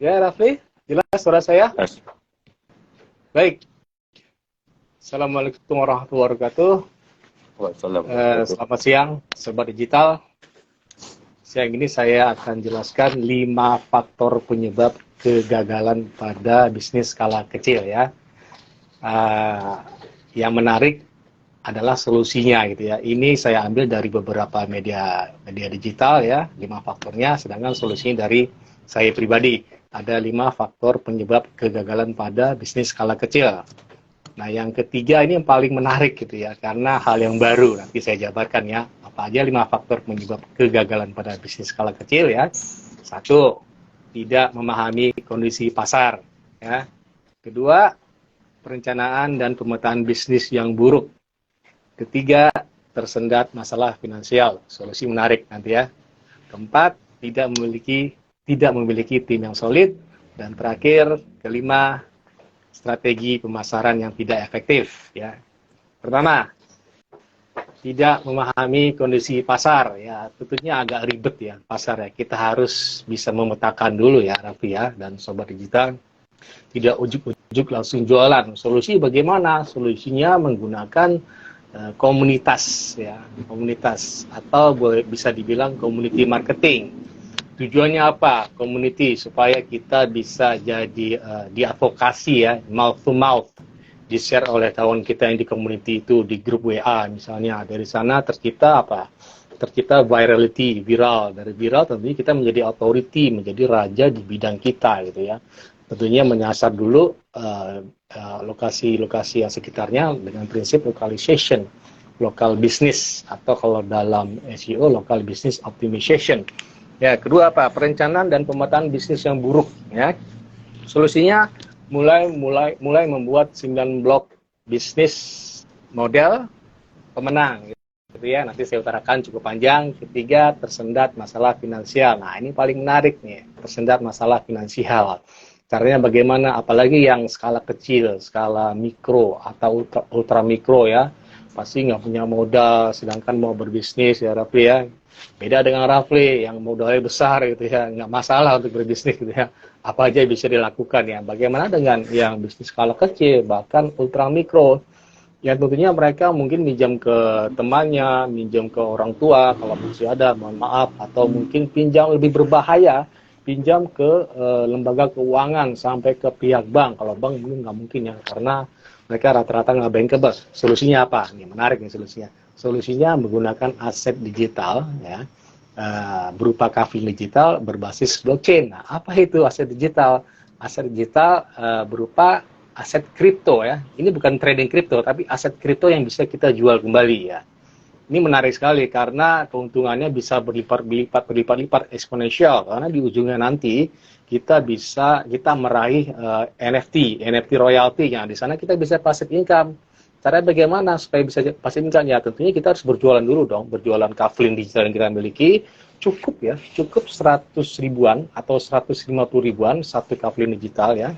Ya, Rafli, jelas suara saya? Mas. Baik. Assalamualaikum warahmatullahi wabarakatuh. Wassalamualaikum. Selamat siang, Sobat Digital. Siang ini saya akan jelaskan 5 faktor penyebab kegagalan pada bisnis skala kecil ya. Yang menarik adalah solusinya gitu ya. Ini saya ambil dari beberapa media digital ya, 5 faktornya, sedangkan solusinya dari saya pribadi. Ada 5 faktor penyebab kegagalan pada bisnis skala kecil. Nah, yang ketiga ini yang paling menarik gitu ya, karena hal yang baru. Nanti saya jabarkan ya, apa aja 5 faktor penyebab kegagalan pada bisnis skala kecil ya. 1, tidak memahami kondisi pasar ya. Kedua, perencanaan dan pemetaan bisnis yang buruk. Ketiga, tersendat masalah finansial. Solusi menarik nanti ya. Keempat, tidak memiliki tim yang solid. Dan terakhir, kelima, strategi pemasaran yang tidak efektif ya. Pertama, tidak memahami kondisi pasar ya, tentunya agak ribet ya pasar ya. Kita harus bisa memetakan dulu ya Raffi ya dan Sobat Digital. Tidak ujuk-ujuk langsung jualan. Solusi bagaimana? Solusinya menggunakan komunitas ya, komunitas atau bisa dibilang community marketing. Tujuannya apa? Community supaya kita bisa jadi diadvokasi ya, mouth to mouth, di-share oleh kawan kita yang di community itu di grup WA misalnya. Dari sana tercipta apa? Tercipta virality, viral. Dari viral tentunya kita menjadi authority, menjadi raja di bidang kita gitu ya. Tentunya menyasar dulu lokasi-lokasi yang sekitarnya dengan prinsip localization, local business, atau kalau dalam SEO local business optimization. Ya, kedua apa? Perencanaan dan pemetaan bisnis yang buruk ya. Solusinya mulai membuat 9 blok bisnis model pemenang gitu ya. Nanti saya utarakan cukup panjang. Ketiga, tersendat masalah finansial. Nah, ini paling menarik nih, tersendat masalah finansial. Caranya bagaimana? Apalagi yang skala kecil, skala mikro atau ultra mikro ya. Pasti nggak punya modal, sedangkan mau berbisnis ya Rafli ya. Beda dengan Rafli yang modalnya besar gitu ya, nggak masalah untuk berbisnis gitu ya. Apa aja bisa dilakukan ya. Bagaimana dengan yang bisnis skala kecil, bahkan ultra mikro, yang tentunya mereka mungkin minjam ke temannya, minjam ke orang tua kalau masih ada, mohon maaf, atau mungkin pinjam lebih berbahaya, pinjam ke lembaga keuangan sampai ke pihak bank. Kalau bank mungkin nggak mungkin ya, karena mereka rata-rata nggak bankable. Solusinya apa? Ini menarik nih solusinya. Solusinya menggunakan aset digital ya, berupa kafling digital berbasis blockchain. Nah, apa itu aset digital? Aset digital berupa aset kripto ya. Ini bukan trading kripto, tapi aset kripto yang bisa kita jual kembali ya. Ini menarik sekali karena keuntungannya bisa berlipat-lipat eksponensial, karena di ujungnya nanti kita meraih NFT royalty nya. Di sana kita bisa passive income. Caranya bagaimana supaya bisa passive income? Ya tentunya kita harus berjualan dulu dong, berjualan kafling digital yang kita miliki. Cukup 100 ribuan atau 150 ribuan satu kafling digital ya,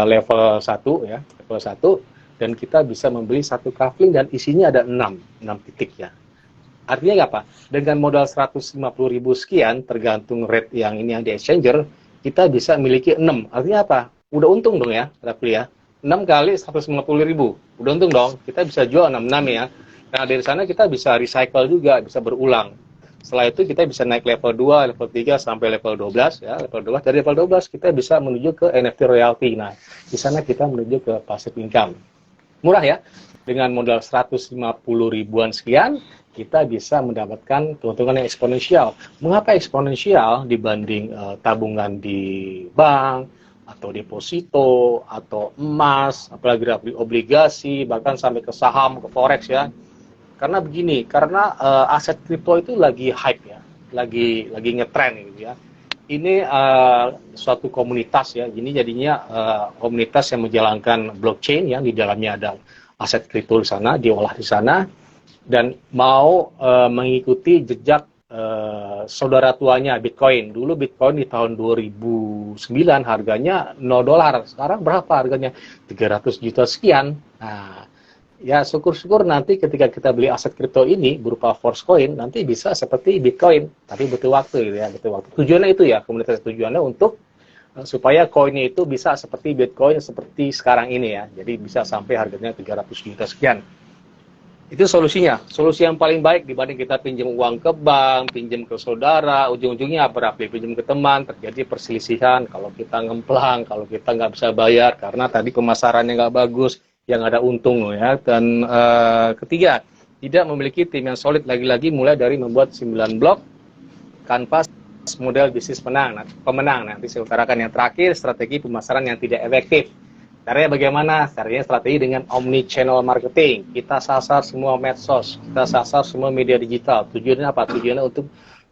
level 1 ya, level 1. Dan kita bisa membeli satu kafling dan isinya ada 6 titik ya. Artinya apa? Dengan modal 150 ribu sekian, tergantung rate yang ini yang di exchanger, kita bisa miliki 6. Artinya apa? Udah untung dong ya, Rafli ya. 6 kali 150 ribu. Udah untung dong. Kita bisa jual 6 ya. Nah, dari sana kita bisa recycle juga, bisa berulang. Setelah itu kita bisa naik level 2, level 3 sampai level 12 ya. Level 12, dari level 12 kita bisa menuju ke NFT royalty. Nah, di sana kita menuju ke passive income. Murah ya, dengan modal 150 ribuan sekian, kita bisa mendapatkan keuntungan yang eksponensial. Mengapa eksponensial dibanding tabungan di bank, atau deposito, atau emas, apalagi obligasi, bahkan sampai ke saham, ke forex ya. Karena begini, karena aset kripto itu lagi hype ya, lagi ngetren gitu ya. Ini suatu komunitas ya, ini jadinya komunitas yang menjalankan blockchain yang di dalamnya ada aset kripto di sana, diolah di sana, dan mau mengikuti jejak saudara tuanya Bitcoin. Dulu Bitcoin di tahun 2009 harganya $0, sekarang berapa harganya? 300 juta sekian. Nah, ya syukur-syukur nanti ketika kita beli aset kripto ini berupa Forcecoin nanti bisa seperti Bitcoin, tapi butuh waktu gitu ya, butuh waktu. Tujuannya itu ya, komunitas tujuannya untuk supaya koinnya itu bisa seperti Bitcoin seperti sekarang ini ya. Jadi bisa sampai harganya 300 juta sekian. Itu solusinya. Solusi yang paling baik dibanding kita pinjam uang ke bank, pinjam ke saudara, ujung-ujungnya apa? Pinjam ke teman, terjadi perselisihan. Kalau kita ngemplang, kalau kita nggak bisa bayar karena tadi pemasarannya nggak bagus, yang ada untung ya. Dan ketiga, tidak memiliki tim yang solid, lagi-lagi mulai dari membuat 9 blok, kanvas, model bisnis pemenang. Nanti saya utarakan yang terakhir, strategi pemasaran yang tidak efektif. Caranya bagaimana? Caranya strategi dengan omni-channel marketing. Kita sasar semua medsos, kita sasar semua media digital. Tujuannya apa? Tujuannya untuk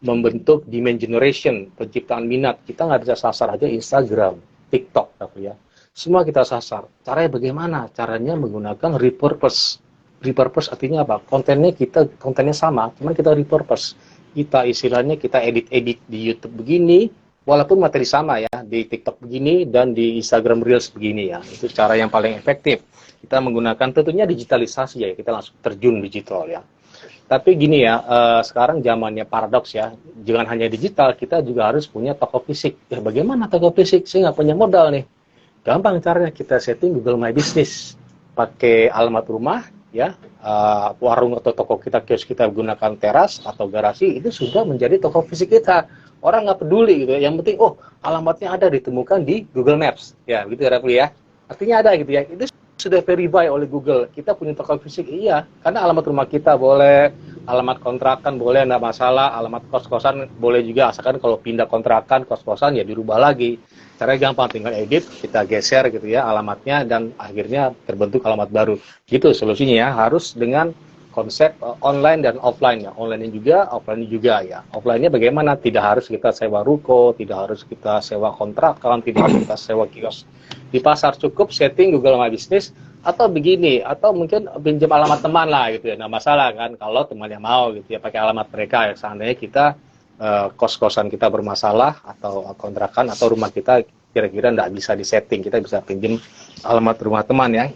membentuk demand generation, penciptaan minat. Kita nggak bisa sasar aja Instagram, TikTok, tapi ya. Semua kita sasar. Caranya bagaimana? Caranya menggunakan repurpose. Repurpose artinya apa? Kontennya sama, cuman kita repurpose. Kita istilahnya kita edit-edit di YouTube begini, walaupun materi sama ya, di TikTok begini dan di Instagram Reels begini ya. Itu cara yang paling efektif. Kita menggunakan tentunya digitalisasi ya, kita langsung terjun digital ya. Tapi gini ya, sekarang zamannya paradoks ya. Jangan hanya digital, kita juga harus punya toko fisik. Ya bagaimana toko fisik? Saya nggak punya modal nih. Gampang caranya, kita setting Google My Business. Pakai alamat rumah, ya, warung atau toko kita, kios kita gunakan teras atau garasi, itu sudah menjadi toko fisik kita. Orang nggak peduli gitu ya. Yang penting, oh alamatnya ada ditemukan di Google Maps, ya, gitu ya Rafli ya. Artinya ada gitu ya. Itu sudah verify oleh Google. Kita punya toko fisik, iya. Karena alamat rumah kita boleh, alamat kontrakan boleh, nggak masalah. Alamat kos-kosan boleh juga, asalkan kalau pindah kontrakan, kos-kosan ya dirubah lagi. Caranya gampang, tinggal edit, kita geser gitu ya alamatnya, dan akhirnya terbentuk alamat baru. Gitu solusinya ya, harus dengan konsep online dan offline ya. Online juga, offline juga ya. Offline-nya bagaimana? Tidak harus kita sewa ruko, tidak harus kita sewa kontrakan, tidak harus kita sewa kios di pasar. Cukup setting Google My Business, atau begini, atau mungkin pinjam alamat teman lah gitu ya. Nah masalah kan kalau temannya mau gitu ya, pakai alamat mereka ya. Seandainya kita kos-kosan kita bermasalah atau kontrakan atau rumah kita kira-kira nggak bisa disetting, kita bisa pinjam alamat rumah teman ya.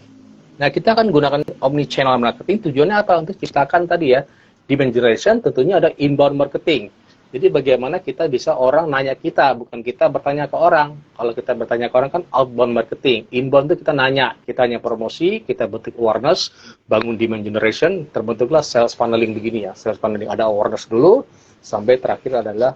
Nah kita akan gunakan omni-channel marketing. Tujuannya apa? Untuk ciptakan tadi ya demand generation. Tentunya ada inbound marketing. Jadi bagaimana kita bisa orang nanya kita, bukan kita bertanya ke orang. Kalau kita bertanya ke orang kan outbound marketing. Inbound itu kita nanya, kita hanya promosi, kita bentuk awareness, bangun demand generation, terbentuklah sales funneling begini ya. Sales funneling ada awareness dulu, sampai terakhir adalah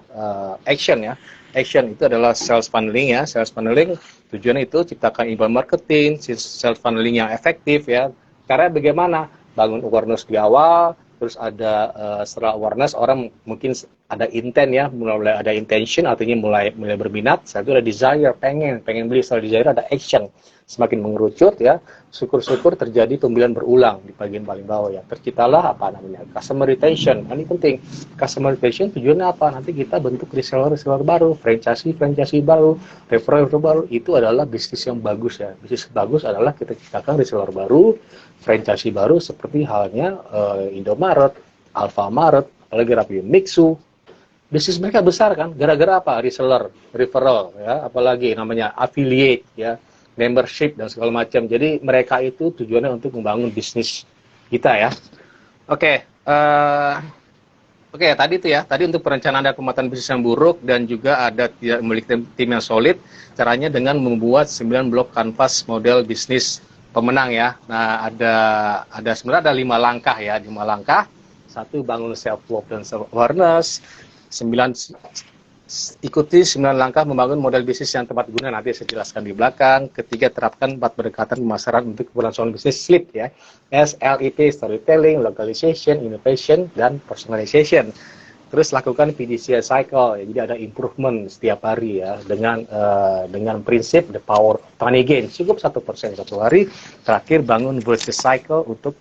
action ya. Action itu adalah sales funneling ya. Sales funneling tujuannya itu ciptakan inbound marketing, sales funneling yang efektif ya. Karena bagaimana? Bangun awareness di awal, terus ada setelah awareness orang mungkin ada intent ya, mulai ada intention, artinya mulai berminat. Setelah itu ada desire, pengen beli. Setelah desire ada action, semakin mengerucut ya. Syukur-syukur terjadi pembelian berulang di bagian paling bawah ya. Terciptalah apa namanya customer retention. Ini penting. Customer retention tujuannya apa? Nanti kita bentuk reseller baru, franchise baru, referral baru. Itu adalah bisnis yang bagus ya. Bisnis bagus adalah kita ciptakan reseller baru, franchise baru, seperti halnya Indomaret, Alfamaret, apalagi Rappi, Mixu. Bisnis mereka besar kan, gara-gara apa? Reseller, referral, ya, apalagi namanya affiliate, ya, membership dan segala macam. Jadi mereka itu tujuannya untuk membangun bisnis kita ya. Oke, tadi itu ya, tadi untuk perencanaan dan pemetaan bisnis yang buruk dan juga ada tidak memiliki tim yang solid. Caranya dengan membuat 9 blok kanvas model bisnis pemenang ya. Nah, sebenarnya ada 5 langkah ya, 5 langkah. 1, bangun self love dan self awareness. 9, ikuti 9 langkah membangun model bisnis yang tepat guna, nanti saya jelaskan di belakang. Ketiga, terapkan 4 pendekatan pemasaran untuk keberlangsungan bisnis SLIP ya. SLIP, storytelling, localization, innovation, dan personalization. Terus lakukan PDCA cycle ya, jadi ada improvement setiap hari ya, dengan prinsip the power of tiny gain, cukup 1% satu hari. Terakhir, bangun virtuous cycle untuk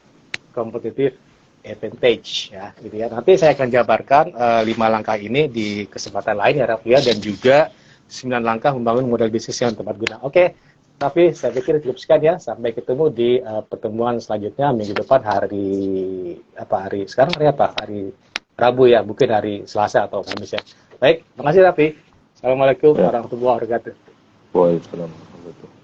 competitive advantage ya, gitu ya. Nanti saya akan jabarkan 5 langkah ini di kesempatan lain ya Raffi ya, dan juga 9 langkah membangun model bisnis yang tepat guna. Oke, tapi saya pikir cukup sekian ya. Sampai ketemu di pertemuan selanjutnya minggu depan sekarang hari apa? Hari Rabu ya, mungkin hari Selasa atau Kamis ya. Baik, terima kasih Raffi. Assalamualaikum warahmatullahi wabarakatuh. Waalaikumsalam warahmatullahi wabarakatuh.